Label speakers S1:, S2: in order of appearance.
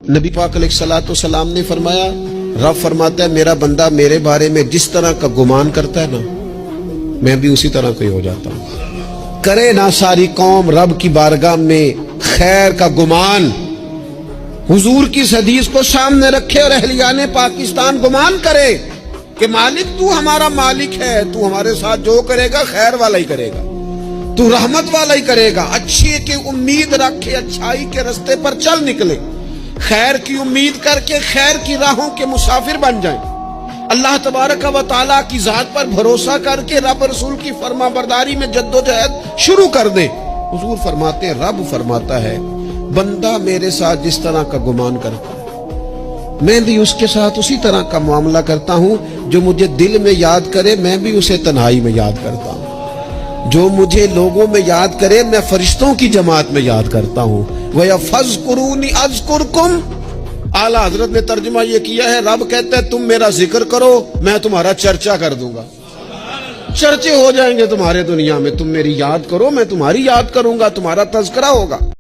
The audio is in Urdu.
S1: نبی پاک علیہ الصلوۃ والسلام نے فرمایا، رب فرماتا ہے میرا بندہ میرے بارے میں جس طرح کا گمان کرتا ہے نا، میں بھی اسی طرح کوئی ہو جاتا ہوں۔ کرے نہ ساری قوم رب کی بارگاہ میں خیر کا گمان، حضور کی اس حدیث کو سامنے رکھے اور اہلیان پاکستان گمان کرے کہ مالک تو ہمارا مالک ہے، تو ہمارے ساتھ جو کرے گا خیر والا ہی کرے گا، تو رحمت والا ہی کرے گا۔ اچھی کی امید رکھے، اچھائی کے رستے پر چل نکلے، خیر کی امید کر کے خیر کی راہوں کے مسافر بن جائیں، اللہ تبارک و تعالیٰ کی ذات پر بھروسہ کر کے رب رسول کی فرما برداری میں جد و جہد شروع کر دیں۔ حضور فرماتے ہیں، رب فرماتا ہے بندہ میرے ساتھ جس طرح کا گمان کرتا ہے میں بھی اس کے ساتھ اسی طرح کا معاملہ کرتا ہوں۔ جو مجھے دل میں یاد کرے میں بھی اسے تنہائی میں یاد کرتا ہوں، جو مجھے لوگوں میں یاد کرے میں فرشتوں کی جماعت میں یاد کرتا ہوں۔ وَيَفَذْكُرُونِ أَذْكُرْكُمْ، اعلیٰ حضرت نے ترجمہ یہ کیا ہے، رب کہتا ہے تم میرا ذکر کرو میں تمہارا چرچا کر دوں گا، چرچے ہو جائیں گے تمہارے دنیا میں۔ تم میری یاد کرو میں تمہاری یاد کروں گا، تمہارا تذکرہ ہوگا۔